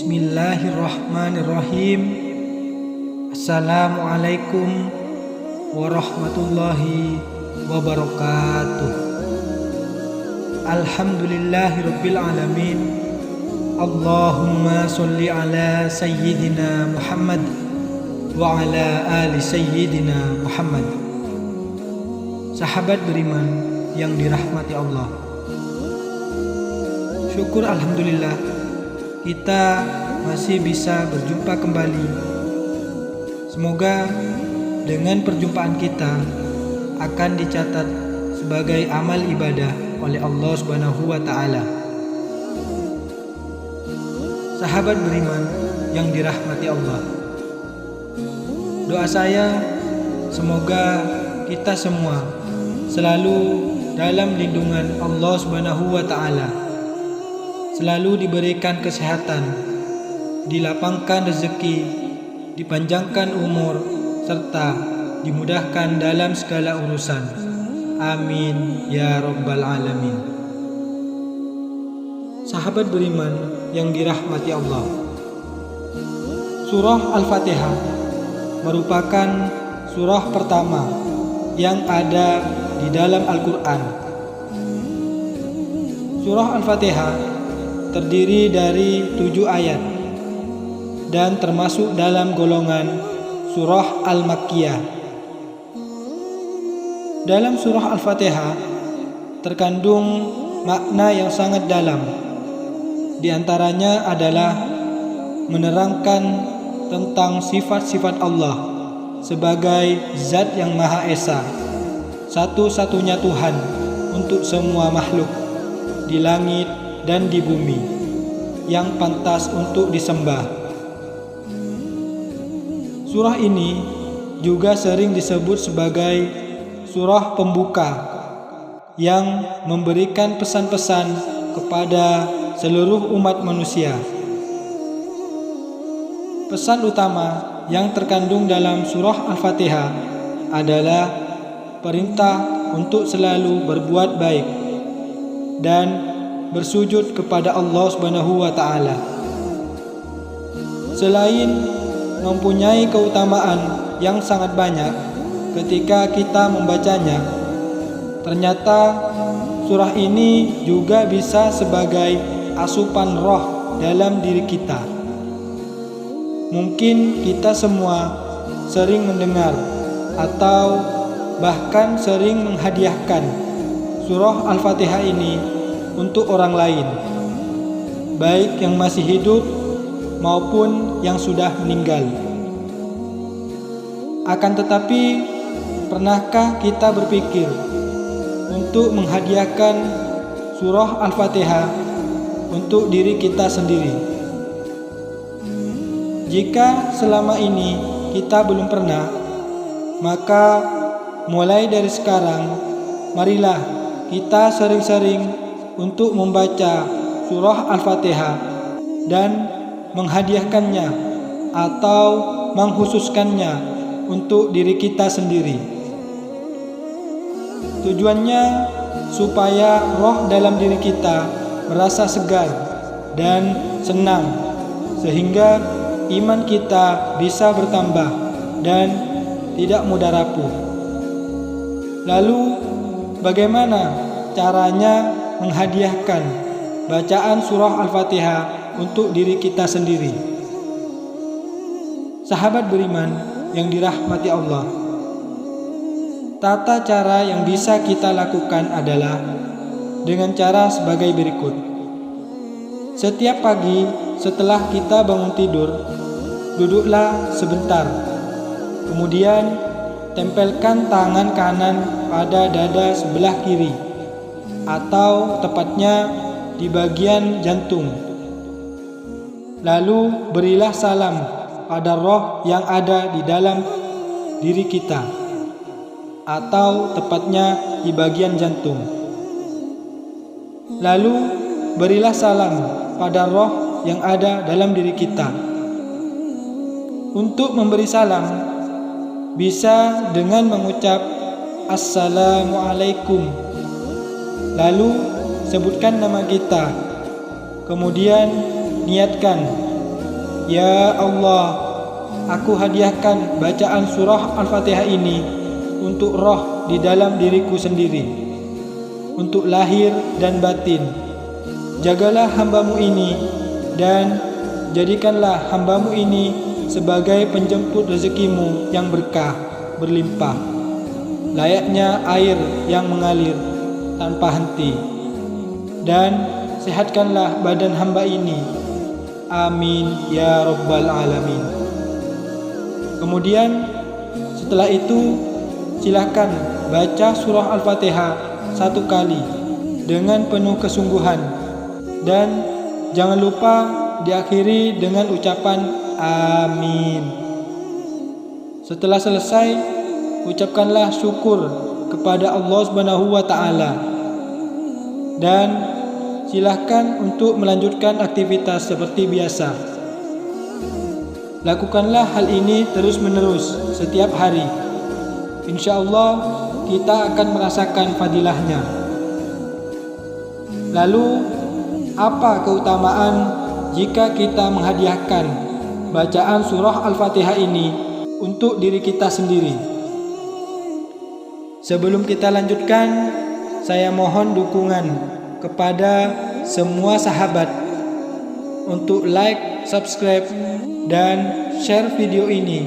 Bismillahirrahmanirrahim. Assalamualaikum warahmatullahi wabarakatuh. Alhamdulillahirabbil alamin. Allahumma sholli ala sayyidina Muhammad wa ala ali sayyidina Muhammad. Sahabat beriman yang dirahmati Allah, syukur alhamdulillah kita masih bisa berjumpa kembali. Semoga dengan perjumpaan kita akan dicatat sebagai amal ibadah oleh Allah Subhanahu wa taala. Sahabat beriman yang dirahmati Allah, doa saya semoga kita semua selalu dalam lindungan Allah Subhanahu wa taala, selalu diberikan kesehatan, dilapangkan rezeki, dipanjangkan umur, serta dimudahkan dalam segala urusan. Amin ya rabbal alamin. Sahabat beriman yang dirahmati Allah, Surah Al-Fatihah merupakan surah pertama yang ada di dalam Al-Quran. Surah Al-Fatihah terdiri dari 7 ayat dan termasuk dalam golongan surah Al-Makkiyah. Dalam surah Al-Fatihah terkandung makna yang sangat dalam. Di antaranya adalah menerangkan tentang sifat-sifat Allah sebagai Zat yang Maha Esa, satu-satunya Tuhan untuk semua makhluk di langit dan di bumi, yang pantas untuk disembah. Surah ini juga sering disebut sebagai surah pembuka yang memberikan pesan-pesan kepada seluruh umat manusia. Pesan utama yang terkandung dalam surah Al-Fatihah adalah perintah untuk selalu berbuat baik dan bersujud kepada Allah Subhanahu wa taala. Selain mempunyai keutamaan yang sangat banyak ketika kita membacanya, ternyata surah ini juga bisa sebagai asupan roh dalam diri kita. Mungkin kita semua sering mendengar atau bahkan sering menghadiahkan surah Al-Fatihah ini untuk orang lain, baik yang masih hidup maupun yang sudah meninggal. Akan tetapi, pernahkah kita berpikir untuk menghadiahkan surah Al-Fatihah untuk diri kita sendiri? Jika selama ini kita belum pernah, maka mulai dari sekarang, marilah kita sering-sering untuk membaca surah Al-Fatihah dan menghadiahkannya atau mengkhususkannya untuk diri kita sendiri. Tujuannya supaya roh dalam diri kita merasa segar dan senang, sehingga iman kita bisa bertambah dan tidak mudah rapuh. Lalu bagaimana caranya menghadiahkan bacaan surah Al-Fatihah untuk diri kita sendiri? Sahabat beriman yang dirahmati Allah, tata cara yang bisa kita lakukan adalah dengan cara sebagai berikut. Setiap pagi setelah kita bangun tidur, duduklah sebentar. Kemudian tempelkan tangan kanan pada dada sebelah kiri, atau tepatnya di bagian jantung. Lalu berilah salam pada roh yang ada di dalam diri kita, atau tepatnya di bagian jantung. Lalu berilah salam pada roh yang ada dalam diri kita. Untuk memberi salam bisa dengan mengucap Assalamualaikum, lalu sebutkan nama kita, kemudian niatkan Ya Allah, aku hadiahkan bacaan surah Al-Fatihah ini untuk roh di dalam diriku sendiri, untuk lahir dan batin. Jagalah hambamu ini dan jadikanlah hambamu ini sebagai penjemput rezekimu yang berkah, berlimpah, layaknya air yang mengalir tanpa henti. Dan sehatkanlah badan hamba ini. Amin ya Rabbal Alamin. Kemudian setelah itu silakan baca surah Al-Fatihah 1 kali dengan penuh kesungguhan, dan jangan lupa diakhiri dengan ucapan amin. Setelah selesai, ucapkanlah syukur kepada Allah Subhanahu wa taala dan silahkan untuk melanjutkan aktivitas seperti biasa. Lakukanlah hal ini terus-menerus setiap hari. Insya Allah kita akan merasakan fadilahnya. Lalu, apa keutamaan jika kita menghadiahkan bacaan surah Al-Fatihah ini untuk diri kita sendiri? Sebelum kita lanjutkan, saya mohon dukungan kepada semua sahabat untuk like, subscribe, dan share video ini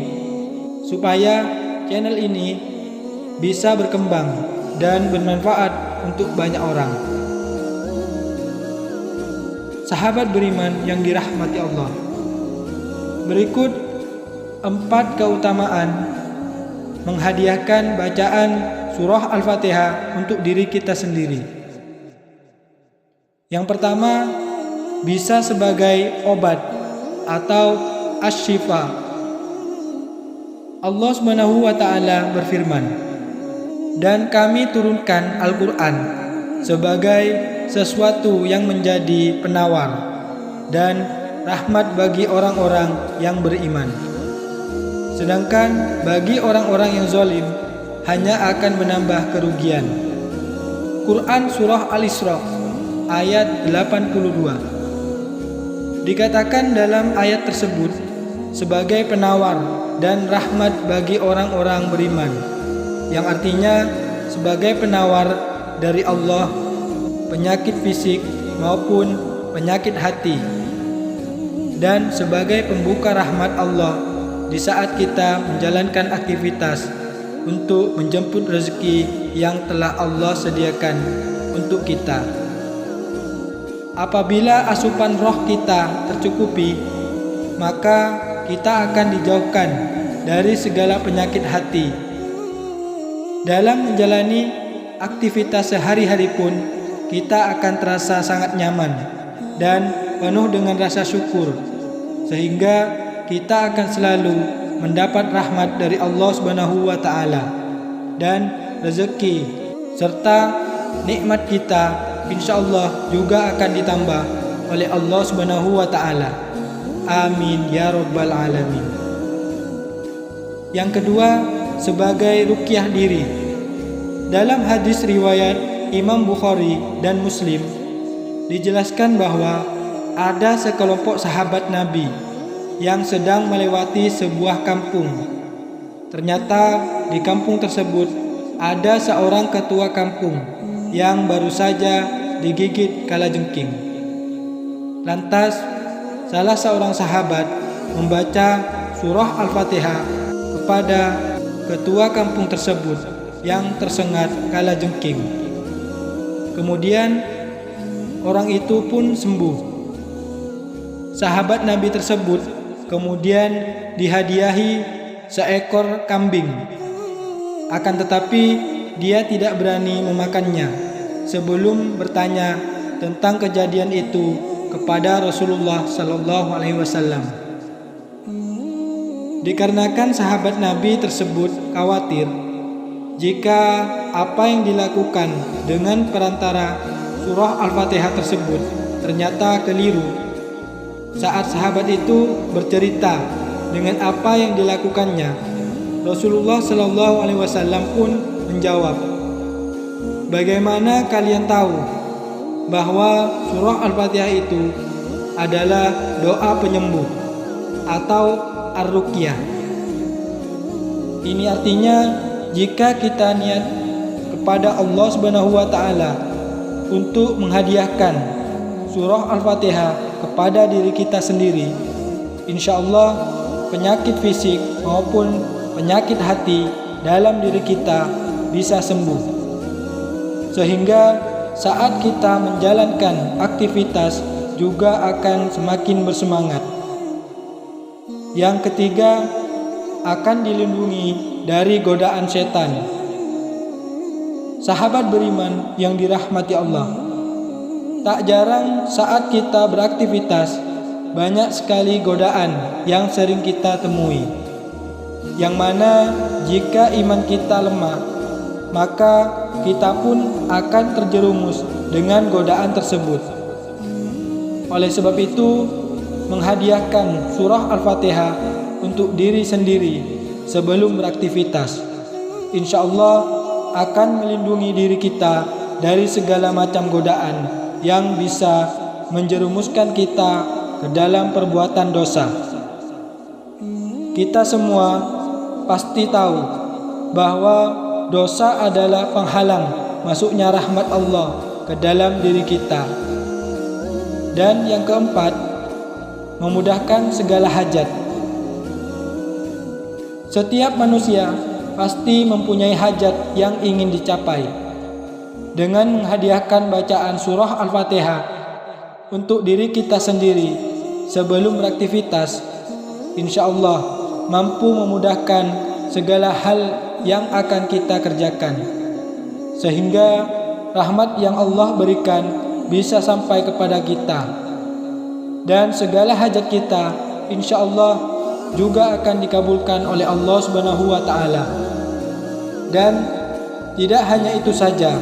supaya channel ini bisa berkembang dan bermanfaat untuk banyak orang. Sahabat beriman yang dirahmati Allah, berikut 4 keutamaan menghadiahkan bacaan surah Al-Fatihah untuk diri kita sendiri. Yang pertama, bisa sebagai obat atau asy-syifa. Allah Subhanahu wa taala berfirman, "Dan kami turunkan Al-Qur'an sebagai sesuatu yang menjadi penawar dan rahmat bagi orang-orang yang beriman. Sedangkan bagi orang-orang yang zalim hanya akan menambah kerugian." Quran Surah Al-Isra ayat 82. Dikatakan dalam ayat tersebut sebagai penawar dan rahmat bagi orang-orang beriman, yang artinya sebagai penawar dari Allah penyakit fisik maupun penyakit hati, dan sebagai pembuka rahmat Allah di saat kita menjalankan aktivitas untuk menjemput rezeki yang telah Allah sediakan untuk kita. Apabila asupan roh kita tercukupi, maka kita akan dijauhkan dari segala penyakit hati. Dalam menjalani aktivitas sehari-hari pun, kita akan terasa sangat nyaman dan penuh dengan rasa syukur, sehingga kita akan selalu mendapat rahmat dari Allah Subhanahu wa taala, dan rezeki serta nikmat kita insyaallah juga akan ditambah oleh Allah Subhanahu wa taala. Amin ya Rabbal Alamin. Yang kedua, sebagai ruqyah diri. Dalam hadis riwayat Imam Bukhari dan Muslim dijelaskan bahwa ada sekelompok sahabat Nabi yang sedang melewati sebuah kampung. Ternyata di kampung tersebut ada seorang ketua kampung yang baru saja digigit kalajengking. Lantas salah seorang sahabat membaca surah Al-Fatihah kepada ketua kampung tersebut yang tersengat kalajengking. Kemudian orang itu pun sembuh. Sahabat Nabi tersebut kemudian dihadiahi seekor kambing. Akan tetapi dia tidak berani memakannya sebelum bertanya tentang kejadian itu kepada Rasulullah sallallahu alaihi wasallam. Dikarenakan sahabat Nabi tersebut khawatir jika apa yang dilakukan dengan perantara surah Al-Fatihah tersebut ternyata keliru. Saat sahabat itu bercerita dengan apa yang dilakukannya, Rasulullah sallallahu alaihi wasallam pun menjawab, "Bagaimana kalian tahu bahwa surah Al-Fatihah itu adalah doa penyembuh? atau ar-ruqyah. Ini artinya jika kita niat kepada Allah Subhanahu wa taala untuk menghadiahkan surah Al-Fatihah kepada diri kita sendiri, insya Allah penyakit fisik maupun penyakit hati dalam diri kita bisa sembuh. Sehingga saat kita menjalankan aktivitas juga akan semakin bersemangat. Yang ketiga, akan dilindungi dari godaan setan. Sahabat beriman yang dirahmati Allah, tak jarang saat kita beraktivitas banyak sekali godaan yang sering kita temui, yang mana jika iman kita lemah, maka kita pun akan terjerumus dengan godaan tersebut. Oleh sebab itu, menghadiahkan surah Al-Fatihah untuk diri sendiri sebelum beraktivitas, insya Allah akan melindungi diri kita dari segala macam godaan yang bisa menjerumuskan kita ke dalam perbuatan dosa. Kita semua pasti tahu bahwa dosa adalah penghalang masuknya rahmat Allah ke dalam diri kita. Dan yang keempat, memudahkan segala hajat. Setiap manusia pasti mempunyai hajat yang ingin dicapai. Dengan menghadiahkan bacaan surah Al-Fatihah untuk diri kita sendiri sebelum beraktivitas, insya Allah mampu memudahkan segala hal yang akan kita kerjakan, sehingga rahmat yang Allah berikan bisa sampai kepada kita, dan segala hajat kita insya Allah juga akan dikabulkan oleh Allah Subhanahu wa taala. Dan tidak hanya itu saja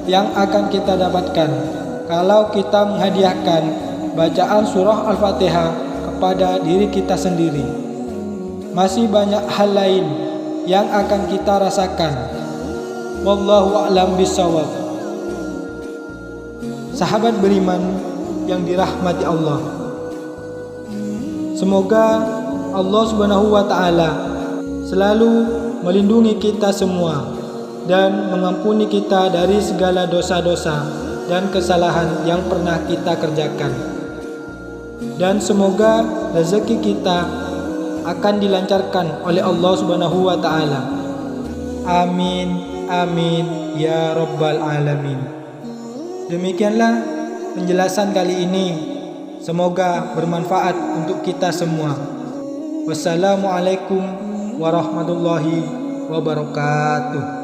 yang akan kita dapatkan kalau kita menghadiahkan bacaan surah Al-Fatihah kepada diri kita sendiri. Masih banyak hal lain yang akan kita rasakan. Wallahu a'lam bishawab. Sahabat beriman yang dirahmati Allah, semoga Allah Subhanahu wa taala selalu melindungi kita semua dan mengampuni kita dari segala dosa-dosa dan kesalahan yang pernah kita kerjakan. Dan semoga rezeki kita akan dilancarkan oleh Allah Subhanahu wa taala. Amin, amin ya rabbal alamin. Demikianlah penjelasan kali ini. Semoga bermanfaat untuk kita semua. Wassalamualaikum warahmatullahi wabarakatuh.